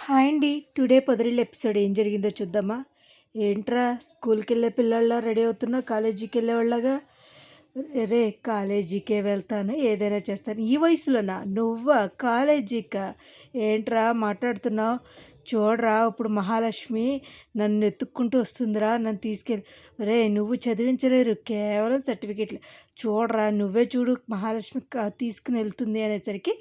Hi అండి. Today పొదరిల్లు episode ఏం జరిగిందో చూద్దామా? ఏంట్రా స్కూల్కి వెళ్ళే పిల్లల్లా రెడీ అవుతున్నావు, కాలేజీకి వెళ్ళేవాళ్ళగా? రే, కాలేజీకే వెళ్తాను, ఏదైనా చేస్తాను. ఈ వయసులోనా నువ్వా కాలేజీకా? ఏంట్రా మాట్లాడుతున్నావు? చూడరా, ఇప్పుడు మహాలక్ష్మి నన్ను ఎత్తుక్కుంటూ వస్తుందిరా, నన్ను తీసుకెళ్ళి. రే, నువ్వు చదివించలేరు, కేవలం సర్టిఫికెట్లు. చూడరా, నువ్వే చూడు, మహాలక్ష్మి తీసుకుని వెళ్తుంది అనేసరికి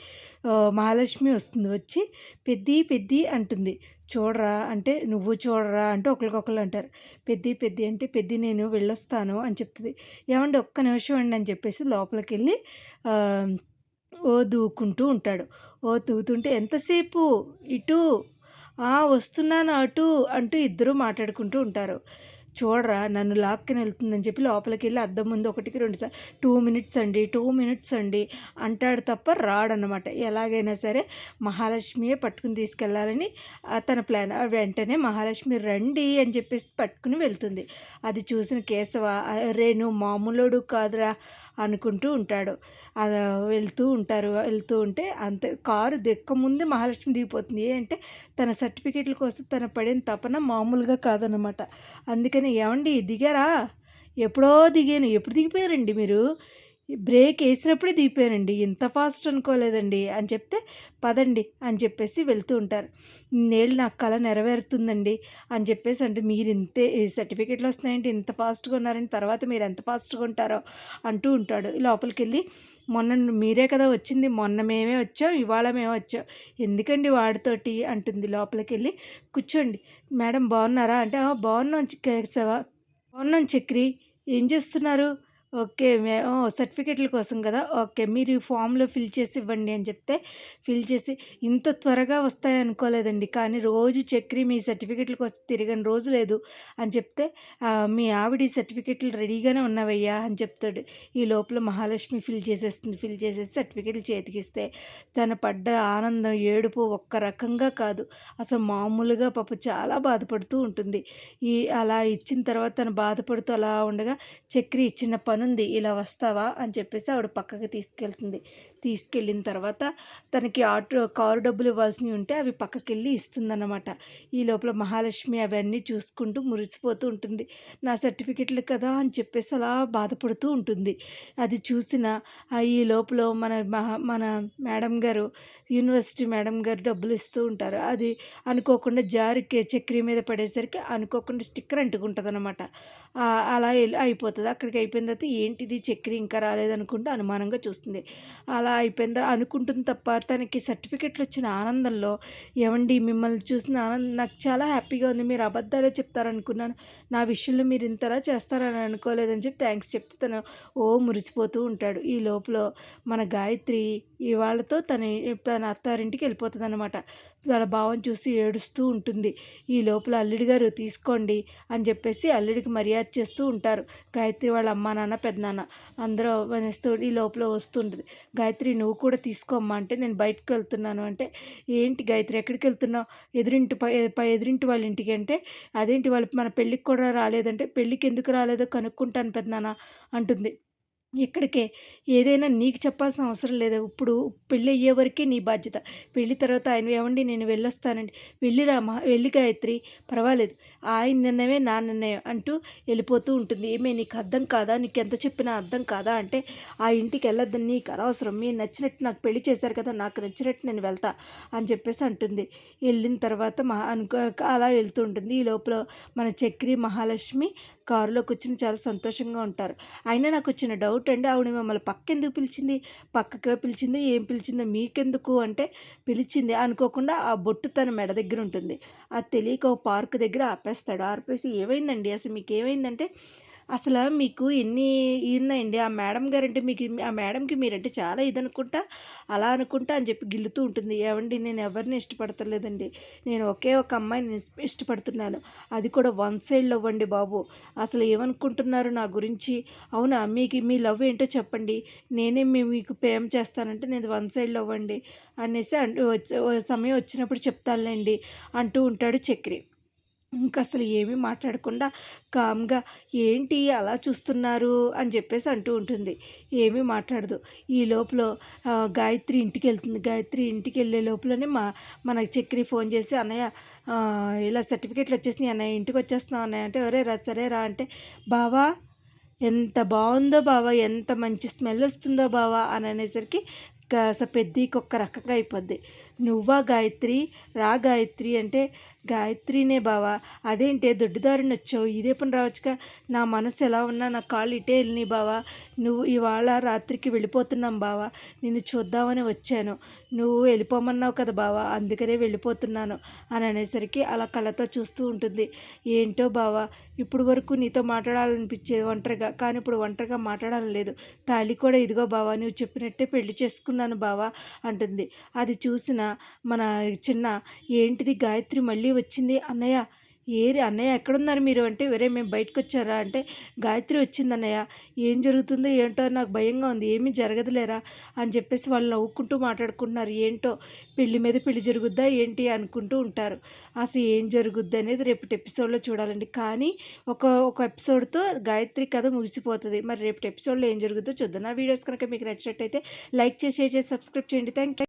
మహాలక్ష్మి వస్తుంది, వచ్చి పెద్ది పెద్ది అంటుంది. చూడరా అంటే నువ్వు చూడరా అంటే ఒకరికొకరు అంటారు. పెద్ది పెద్ది అంటే పెద్ది నేను వెళ్ళొస్తాను అని చెప్తుంది. ఏమండి ఒక్క నిమిషం అండి అని చెప్పేసి లోపలికి వెళ్ళి ఓ దూకుంటూ ఉంటాడు. ఓ తూతుంటే ఎంతసేపు ఇటు వస్తున్నాను అటు అంటూ ఇద్దరు మాట్లాడుకుంటూ ఉంటారు. చూడరా, నన్ను లాక్కుని వెళ్తుందని చెప్పి లోపలికి వెళ్ళి అద్దం ముందు ఒకటికి 2 సార్లు 2 మినిట్స్ అండి, 2 మినిట్స్ అండి అంటాడు తప్ప రాడనమాట. ఎలాగైనా సరే మహాలక్ష్మియే పట్టుకుని తీసుకెళ్ళాలని తన ప్లాన్. వెంటనే మహాలక్ష్మి రండి అని చెప్పేసి పట్టుకుని వెళ్తుంది. అది చూసిన కేశవ, రే నువ్వు మామూలుడు కాదురా అనుకుంటూ ఉంటాడు. వెళ్తూ ఉంటే అంతే, కారు దిక్క ముందే మహాలక్ష్మి దిగిపోతుంది. ఏంటంటే తన సర్టిఫికెట్ల కోసం తన పడిన తపన మామూలుగా కాదనమాట. అందుకని ఏమండి దిగారా? ఎప్పుడో దిగాను. ఎప్పుడు దిగిపోయారండి మీరు? బ్రేక్ వేసినప్పుడే దిగిపోయానండి, ఇంత ఫాస్ట్ అనుకోలేదండి అని చెప్తే పదండి అని చెప్పేసి వెళ్తూ ఉంటారు. నేళ్ళు నాకు కళ నెరవేరుతుందండి అని చెప్పేసి అంటే మీరు ఇంతే సర్టిఫికెట్లు వస్తున్నాయంటే ఇంత ఫాస్ట్గా ఉన్నారని తర్వాత మీరు ఎంత ఫాస్ట్గా ఉంటారో అంటూ ఉంటాడు. లోపలికి వెళ్ళి మొన్న మీరే కదా వచ్చింది, మొన్న మేమే వచ్చాం, ఇవాళ మేమే వచ్చాం, ఎందుకండి వాడితోటి అంటుంది. లోపలికి వెళ్ళి కూర్చోండి మేడం, బాగున్నారా అంటే బాగున్నాం కేశవ, బాగున్నాం చక్రి, ఏం చేస్తున్నారు? ఓకే, సర్టిఫికెట్ల కోసం కదా, ఓకే మీరు ఈ ఫామ్లో ఫిల్ చేసి ఇవ్వండి అని చెప్తే ఫిల్ చేసి, ఇంత త్వరగా వస్తాయి అనుకోలేదండి, కానీ రోజు చక్రి మీ సర్టిఫికెట్ల కోసం తిరగని రోజు లేదు అని చెప్తే మీ ఆవిడ సర్టిఫికెట్లు రెడీగానే ఉన్నవయ్యా అని చెప్తాడు. ఈ లోపల మహాలక్ష్మి ఫిల్ చేసేస్తుంది. ఫిల్ చేసేసి సర్టిఫికెట్లు చేతికిస్తే తను పడ్డ ఆనందం, ఏడుపు ఒక్క రకంగా కాదు, అసలు మామూలుగా పాప చాలా బాధపడుతూ ఉంటుంది. అలా ఇచ్చిన తర్వాత తను బాధపడుతూ అలా ఉండగా, చక్రి చిన్న పనుంది ఇలా వస్తావా అని చెప్పేసి ఆవిడ పక్కకి తీసుకెళ్తుంది. తీసుకెళ్ళిన తర్వాత తనకి కారు డబ్బులు ఇవ్వాల్సినవి ఉంటే అవి పక్కకి వెళ్ళి ఇస్తుందన్నమాట. ఈ లోపల మహాలక్ష్మి అవన్నీ చూసుకుంటూ మురిసిపోతూ ఉంటుంది. నా సర్టిఫికెట్లు కదా అని చెప్పేసి అలా బాధపడుతూ ఉంటుంది. అది చూసిన ఈ లోపల మన మేడం గారు, యూనివర్సిటీ మేడం గారు డబ్బులు ఇస్తూ ఉంటారు. అది అనుకోకుండా చక్రి మీద పడేసరికి అనుకోకుండా స్టిక్కర్ అంటుకుంటుంది అనమాట. అలా అయిపోతుంది. అక్కడికి అయిపోయిన తర్వాత ఏంటిది చక్రి ఇంకా రాలేదనుకుంటూ అనుమానంగా చూస్తుంది. అలా అయిపోయిందా అనుకుంటుంది తప్ప తనకి సర్టిఫికెట్లు వచ్చిన ఆనందంలో, ఏమండి మిమ్మల్ని చూసిన ఆనందం నాకు చాలా హ్యాపీగా ఉంది, మీరు అబద్ధాలే చెప్తారనుకున్నాను, నా విషయంలో మీరు ఇంతలా చేస్తారని అనుకోలేదని చెప్పి థ్యాంక్స్ చెప్తే తను మురిసిపోతూ ఉంటాడు. ఈ లోపల మన గాయత్రి ఇవాళతో తన అత్తారింటికి వెళ్ళిపోతుంది అనమాట. వాళ్ళ భావం చూసి ఏడుస్తూ ఉంటుంది. ఈ లోపల అల్లుడి గారు తీసుకోండి అని చెప్పేసి అల్లుడికి మర్యాద చేస్తూ ఉంటారు. గాయత్రి వాళ్ళ అమ్మ నాన్న పెద్దనాన్న అందరూ వస్తూ ఈ లోపల వస్తుంటుంది. గాయత్రి నువ్వు కూడా తీసుకోమ్మా అంటే, నేను బయటకు వెళ్తున్నాను అంటే, ఏంటి గాయత్రి ఎక్కడికి వెళ్తున్నావు? ఎదురింటి వాళ్ళ ఇంటికి అంటే, అదేంటి వాళ్ళు మన పెళ్ళికి కూడా రాలేదంటే, పెళ్ళికి ఎందుకు రాలేదో కనుక్కుంటాను పెద్దనాన్న అంటుంది. ఇక్కడికే, ఏదైనా నీకు చెప్పాల్సిన అవసరం లేదు, ఇప్పుడు పెళ్ళి అయ్యే వరకే నీ బాధ్యత, పెళ్ళి తర్వాత ఆయన ఏమండి నేను వెళ్ళొస్తానండి, వెళ్ళిరామా, వెళ్ళి గాయత్రి పర్వాలేదు, ఆయన నిర్ణయమే నా నిర్ణయం అంటూ వెళ్ళిపోతూ ఉంటుంది. ఏమే నీకు అర్థం కాదా, నీకు ఎంత చెప్పినా అర్థం కాదా అంటే, ఆ ఇంటికి వెళ్ళొద్దని నీకు అనవసరం, మీరు నచ్చినట్టు నాకు పెళ్లి చేశారు కదా, నాకు నచ్చినట్టు నేను వెళ్తా అని చెప్పేసి అంటుంది. వెళ్ళిన తర్వాత అలా వెళ్తూ ఉంటుంది. ఈ లోపల మన చక్రి మహాలక్ష్మి కారులో కూర్చుని చాలా సంతోషంగా ఉంటారు. అయినా నాకు వచ్చిన డౌట్ అండి, ఆవిడ మిమ్మల్ని పక్కెందుకు పిలిచింది? పక్కగా పిలిచిందో ఏం పిలిచిందో మీకెందుకు అంటే, పిలిచింది అనుకోకుండా ఆ బొట్టు తన మెడ దగ్గర ఉంటుంది. అది తెలియక ఓ పార్క్ దగ్గర ఆపేస్తాడు. ఆపేసి ఏమైందండి అసలు మీకు ఏమైందంటే, అసలు మీకు ఎన్ని ఉన్నాయండి, ఆ మేడం గారంటే మీకు, ఆ మేడంకి మీరంటే చాలా ఇదనుకుంటా, అలా అనుకుంటా అని చెప్పి గిల్లుతూ ఉంటుంది. ఏమండి నేను ఎవరిని ఇష్టపడతలేదండి, నేను ఒకే ఒక అమ్మాయిని ఇష్టపడుతున్నాను, అది కూడా వన్ సైడ్ లవ్ అండి బాబు, అసలు ఏమనుకుంటున్నారు నా గురించి? అవునా, మీకు మీ లవ్ ఏంటో చెప్పండి, నేనే మీకు ప్రేమ చేస్తానంటే నేను వన్ సైడ్ లవ్ అండి అనేసి సమయం వచ్చినప్పుడు చెప్తానులేండి అంటూ ఉంటాడు చక్రి. ఇంకసలు ఏమీ మాట్లాడకుండా కామ్‌గా ఏంటి అలా చూస్తున్నారు అని చెప్పేసి అంటూ ఉంటుంది. ఏమీ మాట్లాడదు. ఈ లోపల గాయత్రి ఇంటికెళ్తుంది. గాయత్రి ఇంటికెళ్ళే లోపలనే మన చక్రి ఫోన్ చేసి "అన్నయ్య ఇలా సర్టిఫికేట్లు వచ్చేసినాయి అన్నయ్య, ఇంటికొచ్చేస్తున్నాం అన్నయ్య" అంటే "ఒరేయ్ రా సరే రా" అంటే "బావా ఎంత బావుందో బావ, ఎంత మంచి స్మెల్ వస్తుందో బావ" అని అనేసరికి పెద్దీకి ఒక్క రకంగా అయిపోద్ది. "నువ్వా గాయత్రి? రా గాయత్రి" అంటే "గాయత్రినే బావ, అదేంటే దొడ్డిదారిన వచ్చావు, ఇదే పని రావచ్చుగా, నా మనసు ఎలా ఉన్నా నా కాళ్ళు ఇటే వెళ్ళినాయి బావ, నువ్వు ఇవాళ రాత్రికి వెళ్ళిపోతున్నాం బావ, నిన్ను చూద్దామని వచ్చాను, నువ్వు వెళ్ళిపోమన్నావు కదా బావ, అందుకనే వెళ్ళిపోతున్నాను" అని అనేసరికి అలా కళ్ళతో చూస్తూ ఉంటుంది. "ఏంటో బావ, ఇప్పుడు వరకు నీతో మాట్లాడాలనిపించేది ఒంటరిగా, కానీ ఇప్పుడు ఒంటరిగా మాట్లాడాలని లేదు, తాళి కూడా ఇదిగో బావ, నువ్వు చెప్పినట్టే పెళ్లి చేసుకున్నాను బావ" అంటుంది. అది చూసిన మన చిన్న "ఏంటిది గాయత్రి మళ్ళీ వచ్చింది అన్నయ్య, ఏరి అన్నయ్య ఎక్కడున్నారు మీరు" అంటే "వేరే మేము బయటకు వచ్చారా" అంటే "గాయత్రి వచ్చింది అన్నయ్య, ఏం జరుగుతుందో ఏంటో నాకు భయంగా ఉంది, ఏమీ జరగదులేరా" అని చెప్పేసి వాళ్ళు నవ్వుకుంటూ మాట్లాడుకుంటున్నారు. ఏంటో పెళ్లి మీద పెళ్లి జరుగుద్దా ఏంటి అనుకుంటూ ఉంటారు. అసలు ఏం జరుగుద్ది అనేది రేపటి ఎపిసోడ్లో చూడాలండి. కానీ ఒక ఒక ఎపిసోడ్తో గాయత్రి కథ ముగిసిపోతుంది. మరి రేపటి ఎపిసోడ్లో ఏం జరుగుద్దో చూద్దాం. నా వీడియోస్ కనుక మీకు నచ్చినట్టయితే లైక్ చేసి, షేర్ చేసి, సబ్స్క్రైబ్ చేయండి. Thank you.